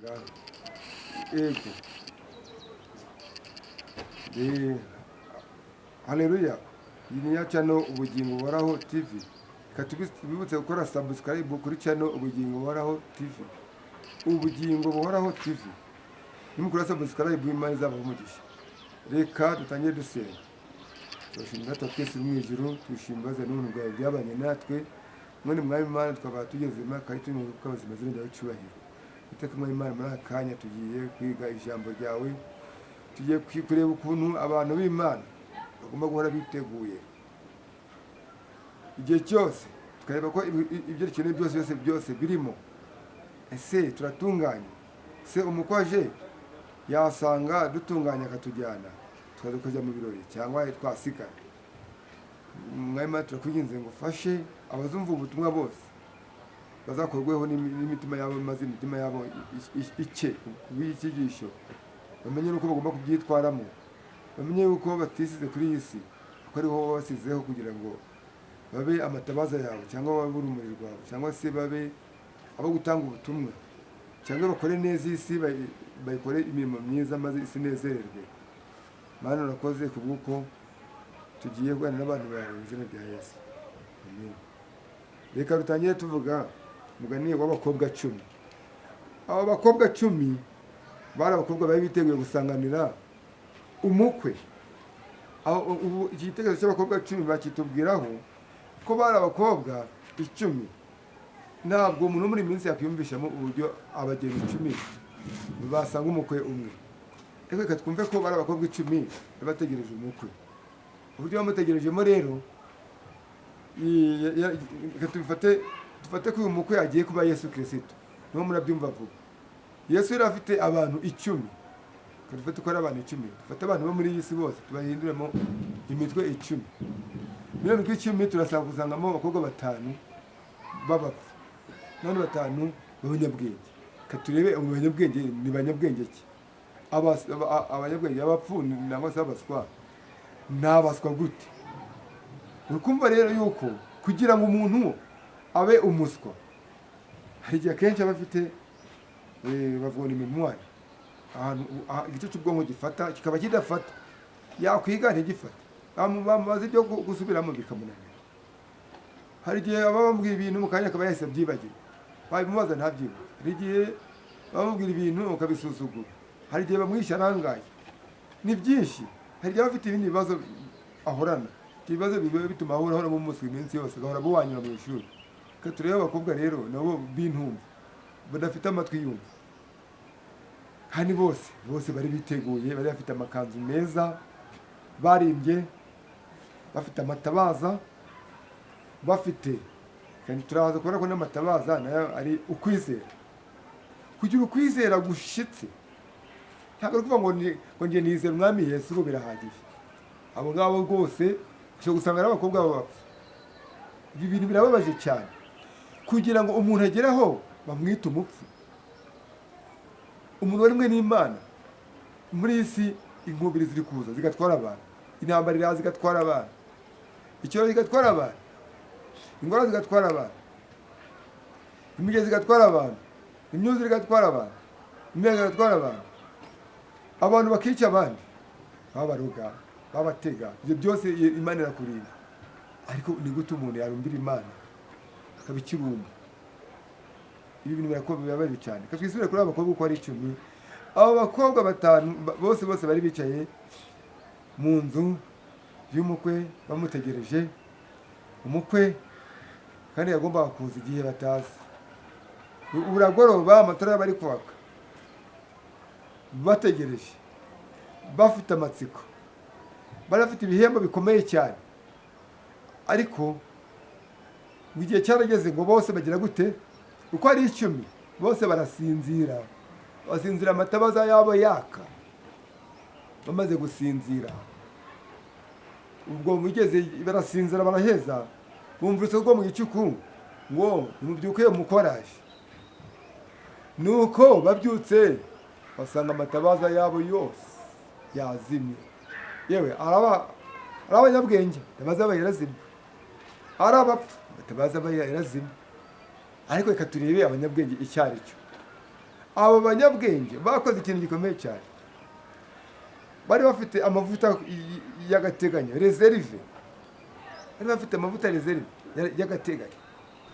ngaho ego de haleluya. Iyi ni ya channel ubugingo buhoraho TV. Katubibutse gukora subscribe kuri channel ubugingo buhoraho TV. Ubugingo buhoraho TV. Nimukora subscribe Imana izabaha umugisha. Reka dutangire dusenga. Turashimira twese mu ijuru, twishimbaza n'ubuntu bwawe byabanye natwe. Mwene mwami Imana twaba tugeze kandi turi mu bikorwa bizima z'inda y'icubahiro. Iteka mwami Imana muri akanya tugiye kwiga ijambo ryawe. Tugiye kureba ukuntu abantu b'Imana bagomba guhora biteguye igihe cyose, tukareba ko ibyo dukeneye byose birimo. Ese turatunganye? Se umukwaje yasanga dutunganya akatujyana tukajya mu birori cyangwa twasigara? Mwami turakwinginze ngo ufashe abazumva ubutumwa bose bazakorweho n'imitima yabo, maze imitima yabo icye kubw'icyigisho, bamenye uko bagomba kubyitwaramo, bamenye uko batisize kuri iyi si, kuko ariho wabasizeho kugira ngo babe amatabaza yawe, cyangwa babe urumuri rwawe, cyangwa se babe abo gutanga ubutumwa, cyangwa bakore neza isi, bayikore imirimo myiza maze isi nezererwe. Mana urakoze kubw'uko tugiye guhana n'abantu bawe mu izina rya Yesu. Amen. Reka dutangire tuvuga umugani w'abakobwa 10. Aba bakobwa 10 bari abakobwa bari biteguye gusanganira umukwe. Ubu iki gitekerezo cy'abakobwa 10 bakitubwiraho ko bari abakobwa 10. Ntabwo umuntu muri minsi yakwiyumvishamo uburyo abageni 10 basanga umukwe umwe. Reka twumve ko bari abakobwa 10 bategereje umukwe. Uburyo bamutegerejemo rero, dufate ko uyu mukwe agiye kuba Yesu Kristo. Niho murabyumva vuba. Yesu yari afite abantu 10. Dufate ko ari abantu 10. Dufate abantu bo muri iyi si bose tubahinduremo imitwe 10. Muri imitwe 10 turasanga kuzangamo abakobwa 5 b'abapfu, none 5 b'abanyabwenge. Katurebe abanyabwenge ni banyabwenge ki? Abanyabwenge abapfu nangwa se abaswa nabaswa gute? Urukumva rero yuko kugira ngo umuntu abe umuswa, hari igihe kenshi aba afite bavuga ni memoire, ahantu igice cy'ubwonko gifata kikaba kidafata, yakwiga ntigifata, bamubaza ibyo gusubiramo bikamunanira. Hari igihe bamubwira ibintu mu kanya akaba yahise abyibagirwa, babimubaza ntabyibuke. Hari igihe bamubwira ibintu ukabisusugura, hari igihe bamwisha arangaye. Ni byinshi. Hari igihe afite ibindi bibazo ahorana, ibibazo bigoye bituma ahora mu munsi iminsi yose, agahora buwanyura mu ishuri. Turebe abakobwa rero nabo bintumva, badafite amatwi yumva, kandi bose bari biteguye, bari bafite amakanzu meza, barimbye, bafite amatabaza, bafite kandi turaza kubona ko n'amatabaza nayo ari ukwizera. Kugira ukwizera gushitse, ntabwo kuvuga ngo ngiye nizera umwami Yesu ngo birahagije. Abo ngabo rwose cyo gusanga ari abakobwa b'abapfu. Ibi bintu birababaje cyane, kugira ngo umuntu ageraho bamwita umupfu. Umuntu warimwe n'Imana. Muri iyi si inkubiri ziri kuza zigatwara abantu, intambara iraza zigatwara abantu, icyorezo zigatwara abantu, ingwara zigatwara abantu, imigezi zigatwara abantu, imyuzure igatwara abantu, imiyaga igatwara abantu, abantu bakica abandi, babaroga, babatega. Ibyo byose Imana irakurinda. Ariko ni gute umuntu yarumbira Imana akaba ikirumbo? Ibi bintu birababaje cyane. Katwisubire kuri abakobwa uko ari 10. Abo bakobwa 5 bose bari bicaye mu nzu y'umukwe bamutegereje. Umukwe kandi yagombaga kuza igihe batazi. Uragoroba amatara bari kwaka, bategereje, bafite amatsiko, barafite ibihembo bikomeye cyane. Ariko mu gihe cyarageze ngo bose bagira gute? Uko ari 10 bose barasinzira, basinzira amatabaza yabo yaka. Bamaze gusinzira, ubwo mugeze barasinzira baraheza, bumvise ko mu gicuku ngo nimubyuke umukoraje. Nuko babyutse basanga amatabaza yabo yose yazimye. Yewe abanyabwenge tabaza bayirazimye, abapfu tabaza bayirazimye. Ariko reka turebe abanyabwenge icyo ari cyo. abo banyabwenge bakoze ikintu gikomeye cyane. Bari bafite amavuta y'agateganyo reserve, bari bafite amavuta reserve y'agateganyo.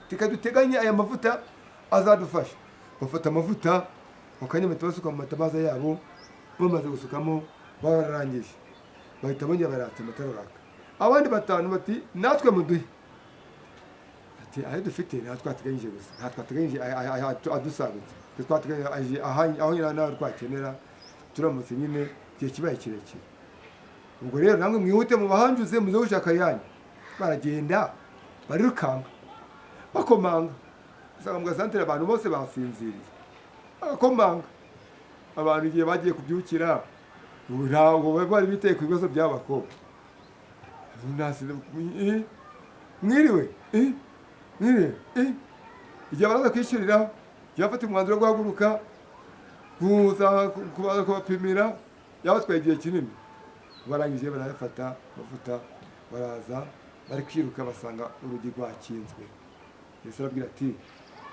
Duteganye aya mavuta azadufasha. Bafata amavuta bakanyamata basuka mu matabaza yabo, bamaze gusukamo bararangije bahita bongera baratsa amatara raka. Abandi batanu bati natwe muduhe. Ati ayo dufite nta twateganyije gusa, nta twateganyije adusagutse, twateganyije aho nyina nawe twakenera turamutse nyine igihe kibaye kirekire. Ubwo rero namwe mwihute mu bahanjuze muze gushaka yanyu. Baragenda barirukanga bakomanga, usanga mu gasantere abantu bose basinziriye, barakomanga. Abantu igihe bagiye kubyukira ntabwo bari biteye ku bibazo by'abakobwa. Mwiriwe mwiriwe igihe baraza kwishyurira, igihe bafata umwanzuro wo guhaguruka kuza kubapimira, yabatwaye igihe kinini. Barangije barayafata amavuta, baraza bari kwiruka basanga urugi rwakinzwe. Yesu arabwira ati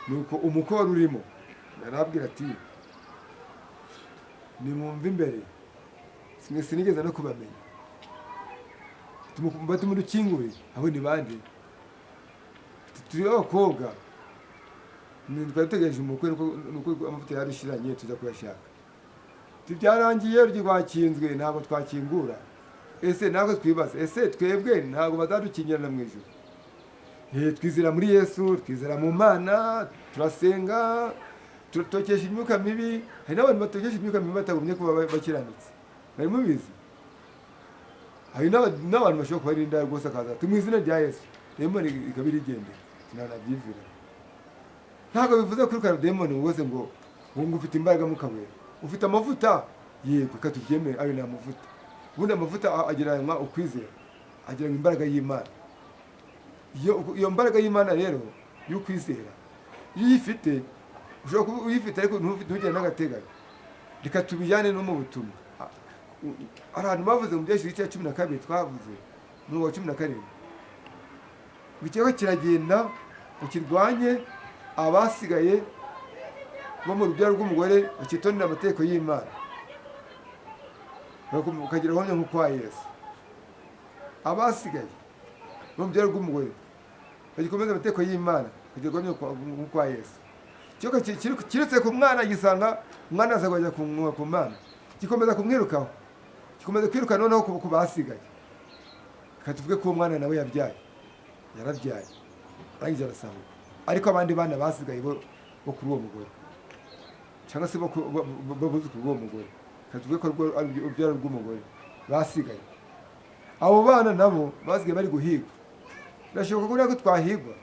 nuko umukwe wari urimo arabwira ati nimwumve imbere, sinigeze no kubamenya. Bati mudukingurire. Abo ni bande? Turi abakobwa, twari dutegereje umukwe, nuko amavuta yarishiranye tuza kuyashaka. Byarangiye urugi rwakinzwe, ntabwo twakingura. Ese ntabwo twibaza, ese twebwe ntabwo bazadukingirana mu ijuru? Twizera muri Yesu, twizera mu Mana, turasenga, tutokesha imyuka mibi. Hari n'abantu batokesha imyuka mibi batagumye kuba bakiranutse, bari mubizi. Hari n'abantu bashobora kuba ari indaya rwose akaza ati mu izina rya Yesu demoni ikabiri igende, sinanabyivira. Ntabwo bivuze kwirukana demoni wose ngo ufite imbaraga mu kabera. Ufite amavuta, yego katubyemere, ayo ni amavuta. Ubundi amavuta agereranywa ukwizera, agereranywa imbaraga y'Imana. Iyo mbaraga y'Imana rero y'ukwizera, iyo uyifite ushobora kuba uyifite ariko ntugire n'agateganyo. Reka tubijyane no mu butumwa. Abantu bavuze mu byinshi cya 12 twavuze mu wa 17, bikeka kiragenda ukirwanye abasigaye bo mu rubyaro rw'umugore bakitondera amategeko y'Imana, ukagira aho nko kwa Yesu. Abasigaye bo mu rubyaro rw'umugore bagikomeza amategeko y'Imana kugira ngo kwa Yesu. Kiretse ku mwana gisanga umwana azagwajya ku Mana, gikomeza kumwirukaho, gikomeza kwiruka noneho ku basigaye. Katuvuge ko umwana nawe yarabyaye arangije arasanga, ariko abandi bana basigaye bo kuri uwo mugore cyangwa se bo buzi kuri uwo mugore, katuvuge ko urubyaro rw'umugore basigaye. Abo bana nabo basigaye bari guhigwa. Birashoboka ko twahigwa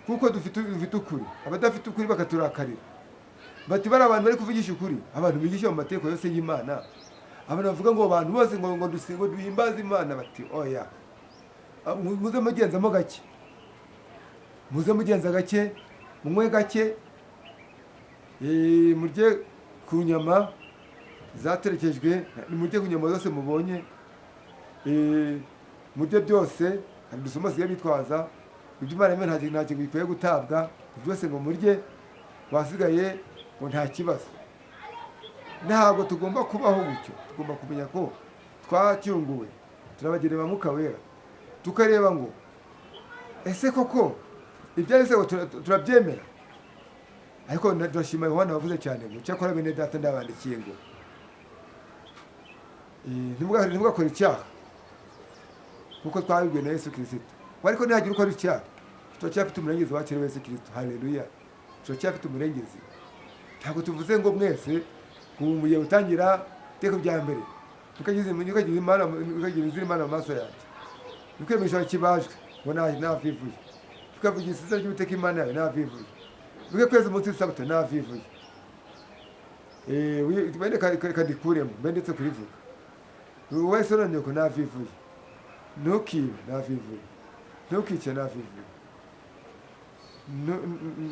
kuko dufite ukuri. Abadafite ukuri bakaturakarira, bati bari abantu bari kuvugisha ukuri, abantu bigisha mu mategeko yose y'Imana. Abantu bavuga ngo abantu bose ngo dusingo duhimbaza Imana, bati oya, muze mugenzamo gake, muze mugenza gake, munywe gake, murye ku nyama zaterekejwe, murye ku nyama zose mubonye, murye byose. Hari dusoma siya bitwaza ibyo Imana imwe nta kintu gikwiye gutabwa, byose ngo murye, wasigaye ngo nta kibazo. Ntabwo tugomba kubaho gutyo. Tugomba kumenya ko twacyunguwe, turabagereba Mwuka Wera, tukareba ngo ese koko ibyarese ngo turabyemera. Ariko ndashima Yohana wavuze cyane ngo cyakora bene data ndabandikiye ngo ntibugakore icyaha kuko twabibwiwe na Yesu Kristo. Ariko ntihagira ukora icyaha, turacyafite umurengezi wacu Yesu Kristo. Haleluya, turacyafite umurengezi. Ntabwo tuvuze ngo mwese umuye utangira teko bya mbere tukagize Imana, ukagira Imana mu maso yanjye, ukemesha kibajwe ngo navivuye, tukavugisha izina ry'Uwiteka Imana yawe navivuye, kweza umunsi w'Isabato navivuye. Wende kandikuremo mbendetse kurivuga, wese uranyuka ko navivuye, ntukibe navivuye, ntukice navivuye,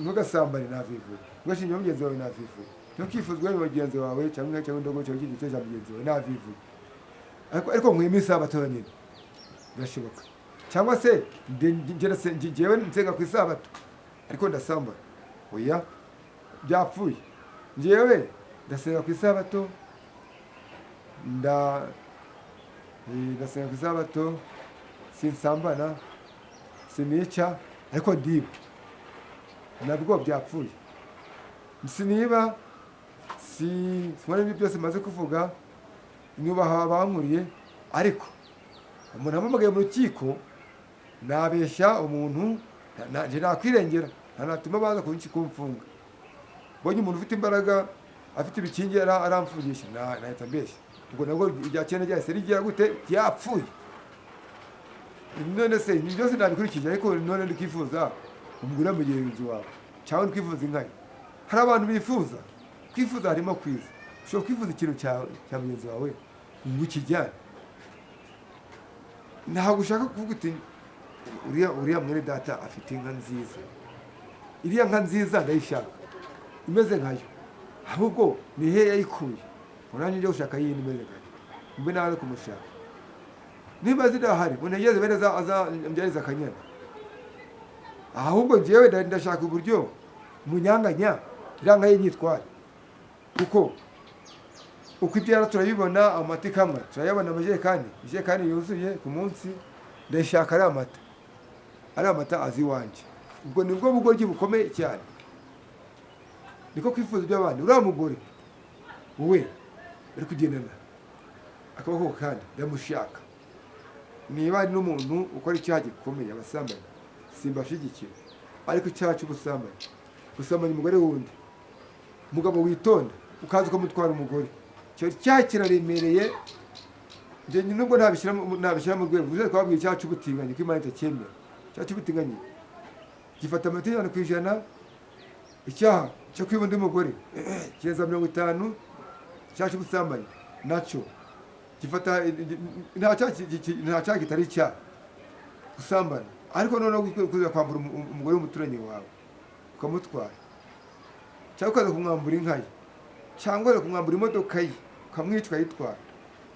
ntugasambane navivuye, ntugashinje mugenzi wawe navivuye, ntukifuzwe mu bagenzi wawe cyangwa indogo cyangwa ikindi cyose mugenzi wawe navivuye. Ariko mwime Isabato nyine birashoboka, cyangwa se njyewe nsenga ku Isabato ariko ndasambana, oya byapfuye. njyewe ndasenga ku isabato, ndasenga ku isabato, sinsambana, sinica, ariko ndiba nabwo byapfuye. Siniba, sinkora ibyo byose maze kuvuga, nyubaha abankuriye, ariko umuntu ampamagaye mu rukiko nabeshya umuntu, nje nakwirengera, ntanatuma baza kumfunga. Mbonye umuntu ufite imbaraga, afite ibikingi aramfungisha, nahita mbeshya. Ubwo nabwo irya cyenda ryahise rigira gute, ryapfuye. None se ibi byose nabikurikije, ariko none ndikifuza umugura mugenzi wawe cyangwa ndikifuza inkayi. Hari abantu bifuza, kwifuza harimo kwiza. Ushobora kwifuza ikintu cya mugenzi wawe ngo ukijyane. Ntabwo ushaka kuvuga uti uriya mwene data afite inka nziza, iriya nka nziza ndayishaka imeze nkayo, ahubwo ni he yayikuye, urangije njye ushaka yindi imeze nkayo, mbe nawe kumushaka. Niba zidahari munegeze bene azambyariza akanyana, ahubwo njyewe ndashaka uburyo munyanganya iriya nka ye nyitware. Kuko uko ibyara turabibona, amata ikamwa turayabona, ijerekani yuzuye ku munsi, ndashaka ari amata azi iwanjye. Ubwo nibwo bugoryi bukomeye cyane, niko kwifuza iby'abandi. Uriya mugore wowe uri kugendana akaboko kandi ndamushaka, niba ari n'umuntu ukora icyaha gikomeye, abasambanyi simbashigikira, ariko icyaha cy'ubusambanyi, gusambanya umugore wundi, umugabo witonda ukaza ukamutwara umugore, icyo cyaha kiraremereye. Njye nubwo ntabishyira mu rwego, uze twabwiye icyaha cy'ubutinganyi ko Imana itacyemera. Icyaha cy'ubutinganyi gifata 50%, icyaha cyo kwiba undi mugore kireza 50%, icyaha cy'ubusambanyi nacyo gifata nta cyaha kitari icyaha gusambana. Ariko noneho kuza kwambura umugore w'umuturanyi wawe ukamutwara, cyangwa ukaza kumwambura inka ye, cyangwa kumwambura imodoka ye ukamwica ukayitwara,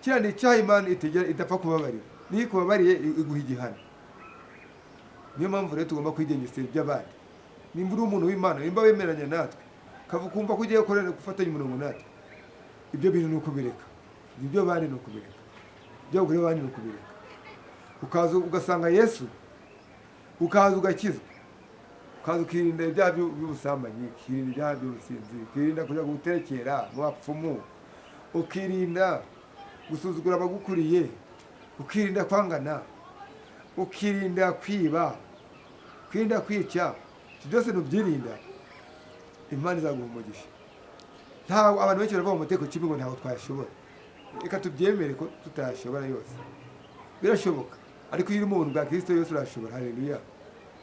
kiriya ni icyaha Imana idapfa kubabarira. Niyo ikubabariye iguha igihano. Niyo mpamvu rero tugomba kwigengesera iby'abandi. Nimba uri umuntu w'Imana, nimba wemeranya natwe, ukumva ko ugiye gufatanya umurongo natwe, ibyo bintu ni ukubireka. Ibyo bandi ni ukubireka, ibyo bagore bandi ni ukubireka, ukaza ugasanga Yesu, ukaza ugakizwa, ukaza ukirinda ibyaha by'ubusambanyi, ukirinda ibyaha by'ubusinzi, ukirinda kujya guterekera mu bapfumu, ukirinda gusuzugura abagukuriye, ukirinda kwangana, ukirinda kwiba, ukirinda kwica. Byose nubyirinda, Imana izaguha umugisha. Ntabwo abantu benshi baravuga mu mateko kibi ngo ntabwo twayashobora. Reka tubyemere ko tutayashobora yose, birashoboka. Ariko iyo uri mu buntu bwa Kristo yose urashobora. Haleluya.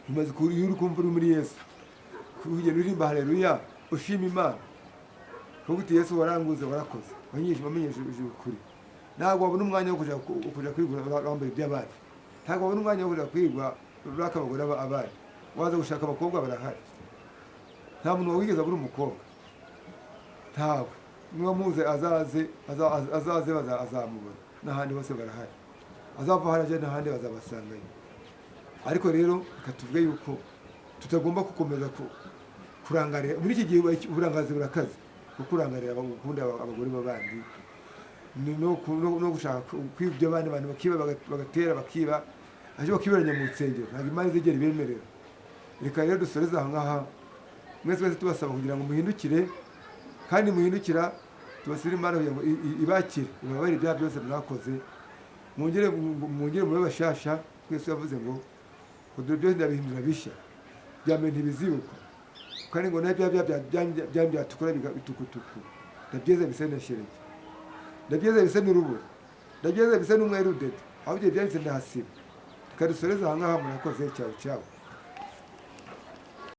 Umaze iyo uri kumva uri muri Yesu, kugenda uririmba haleluya, ushima Imana, kuko uti Yesu waranguze, warakoze, wamenyesheje ukuri. Ntabwo wabona umwanya wo kuja kwigura bambaye iby'abandi, ntabwo wabona umwanya wo kuja kwigwa uraka abagore abandi. Waza gushaka abakobwa barahari, nta muntu wigeze abura umukobwa, ntawe. Niba muze azaze azamubona, n'ahandi hose barahari, azava haraje n'ahandi bazabasangayo. Ariko rero reka tuvuge yuko tutagomba gukomeza kurangarira muri iki gihe. Uburangazi burakaze, kurangarira gukunda abagore b'abandi, no gushaka kwibya abandi bantu, bakiba bagatera, bakiba aje bakiberanya mu nsengero. Ntabwo Imana izigera ibemerera. Reka rero dusoreze aha ngaha, mwese tubasaba kugira ngo muhindukire, kandi muhindukira tubasire Imana kugira ngo ibakire, ibabarire ibyaha byose mwakoze, mwongere mube bashasha. Yesu yavuze ngo byose ndabihindura bishya, byambe ntibizibukwa, kandi ngo n'ibyaha byatukura bitukutuku, ndabyeza bisa n'ishereke, ndabyeza bisa n'urubura, ndabyeza bisa n'umweru dede, aho ibyo byanditse ndahasiba. Reka dusoreze aha ngaha, murakoze. Cyawe cyawe.